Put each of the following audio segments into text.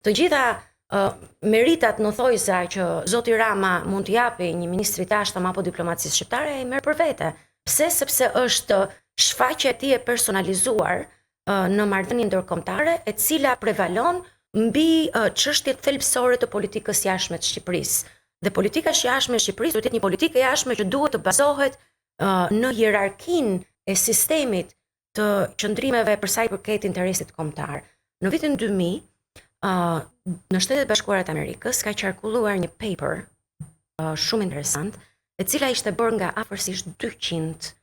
Të gjitha meritat në thojza që zoti Rama mund të japi një ministri të jashtëm apo diplomacisë shqiptare e merr për vete. Pse? Sepse është shfaqja e tij e personalizuar në marrëdhënie ndërkombëtare, e cila prevalon mbi çështjet thelbësore të politikës jashtme të Shqipërisë. Dhe politika jashtme e Shqipërisë duhet të jetë një politikë jashtme që duhet të bazohet në hierarkinë e sistemit të qëndrimeve për sa i përket interesit kombëtar. Në vitin 2000 në Shtetet Bashkuara të Amerikës ka qarkulluar një paper shumë interesant, e cila ishte bërë nga afërsisht 200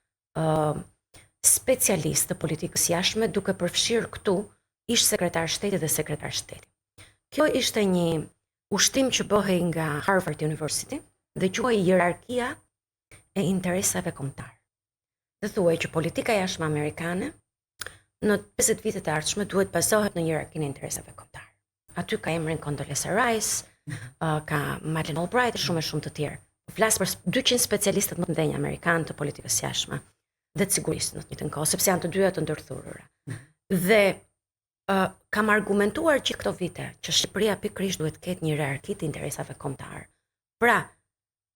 specialistë të politikës jashtme, duke përfshirë këtu ish sekretar shteti dhe sekretar shteti. Kjo ishte një ushtrim që bëhej nga Harvard University dhe quhej hierarkia e interesave kombëtare. Dhe thuaj që politika jashtme amerikane në 50 vitet e ardhshme duhet bazohet në hierarkinë e interesave kombëtare. Aty ka emrin Condoleezza Rice, ka Madeleine Albright e shumë të tjerë. Flas për 200 specialistët më të mëdhenj amerikanë të politikës jashtme dhe të sigurisë në të njëjtën kohë, sepse janë të dyja të ndërthurura. Dhe kam argumentuar gjithë këto vite që Shqipëria pikërisht duhet të ketë një hierarki të interesave kombëtare. Pra,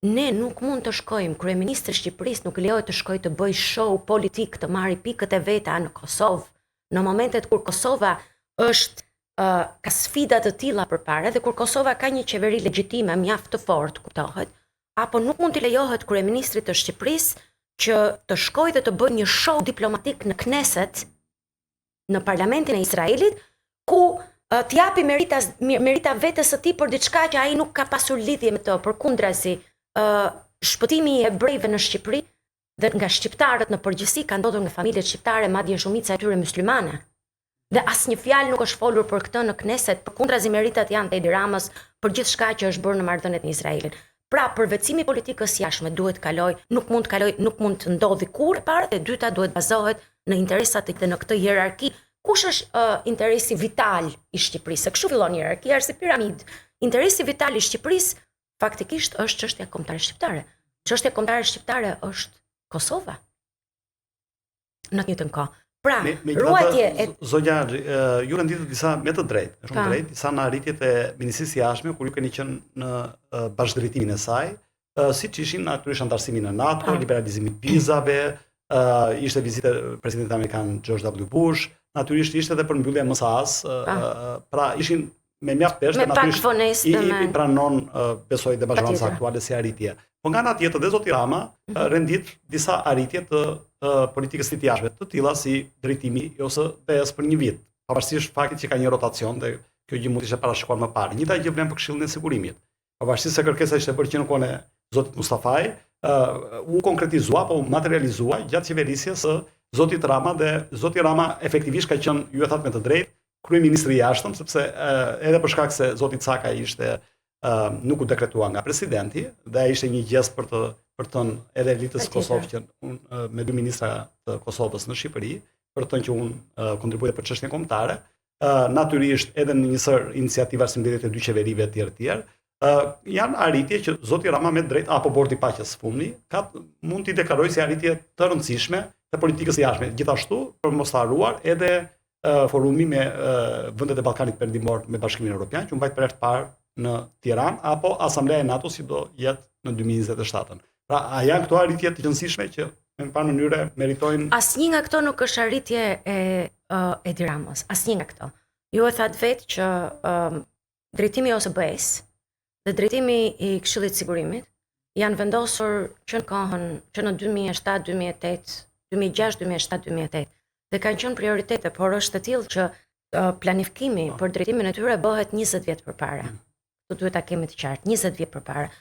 ne nuk mund të shkojmë, kryeministri i Shqipërisë nuk lejohet të shkojë të bëjë show politik, të marrë pikët e veta në Kosovë, në momentet kur Kosova është ka sfida të tilla përpara dhe kur Kosova ka një qeveri legjitime mjaft të fortë, kuptohet, apo nuk mund t'i lejohet kryeministrit të Shqipërisë që të shkojë dhe të bëjë një show diplomatik në Knesset, në parlamentin e Izraelit, ku t'japi merita vetes së tij për diçka që ai nuk ka pasur lidhje me të, përkundrazi, shpëtimi i hebrejve në Shqipëri dhe nga shqiptarët në përgjithësi ka ndodhur nga familjet shqiptare, madje shumica e tyre myslimane. Dhe asnjë fjalë nuk është folur për këtë në Knesset, përkundrazi meritat janë të Edi Ramës për gjithçka që është bërë në marrëdhëniet në Izraelin. Pra, përvetësimi i politikës jashtme duhet kaloj, nuk mund të ndodhi kurrë e para, dhe e dyta duhet bazohet në interesat dhe në këtë hierarki. Kush është interesi vital i Shqipërisë? Se kështu fillon hierarkia, është si piramidë. Interesi vital i Shqipërisë faktikisht është çështja kombëtare shqiptare. Çështja kombëtare shqiptare është Kosova. Në të njëjtën kohë. Pra, ruajtje zonja, ju renditet disa me të drejtë, shumë drejtë, disa në arritjet e Ministrisë së Jashtme, kur ju keni qenë në bashkëdrejtimin e saj, siç ishin natyrisht antarësimin në NATO, liberalizimi i vizave, ishte vizite presidentit amerikan George W. Bush, natyrisht ishte edhe për mbyllje MSA-s, pra ishin me mjaft peshë, natyrisht i pranon besoj dhe bashkëdhënësa aktuale si arritje. Po nga ana tjetër, dhe zoti Rama rendit disa arritje të politikës së jashtme, të tilla si drejtimi i OSBE-s për një vit, pavarësisht faktit që ka një rotacion dhe kjo gjë mund të ishte parashikuar më parë. Njëjta gjë vlen për Këshillin e Sigurimit. Pavarësisht se kërkesa ishte bërë që në kohën e zotit Mustafaj, u konkretizua apo u materializua gjatë qeverisjes së zotit Rama, dhe zoti Rama efektivisht ka qenë, ju e thatë me të drejtë, kryeministri i jashtëm, sepse edhe për shkak se zoti Caka ishte nuk u dekretua nga presidenti, dhe ishte një gjestë për të thënë edhe elitës Kosovë që unë me 2 ministra të Kosovës në Shqipëri, për të thënë që unë kontribuoj për çështjen kombëtare, natyrisht edhe në një sër iniciativa si mbledhjet e 2 qeverive të tjerë, janë arritje që zoti Rama me drejt apo bordi i paqes fumni mund t'i deklarojë si arritje të rëndësishme të politikës së jashtme. Gjithashtu, për mos të harruar edhe forumi me vendet e Ballkanit Perëndimor me Bashkimin Evropian, që u mbajt për herë të parë në Tiranë, apo Asambleja e NATO si do jetë në 2027. Pra, a janë këto arritje të rëndësishme që në një mënyrë meritojnë? Asnjë nga këto nuk është arritje e Edi Ramës, asnjë nga këto. Ju e thatë vetë që drejtimi i OSBE-s dhe drejtimi i Këshillit të Sigurimit janë vendosur që në kohën që në 2007, 2008, 2006, 2007, 2008 dhe kanë qenë prioritete, por është të tillë që planifikimi për drejtimin e tyre bëhet 20 vjet përpara. Duhet ta kemi të qartë, 20 vjet përpara.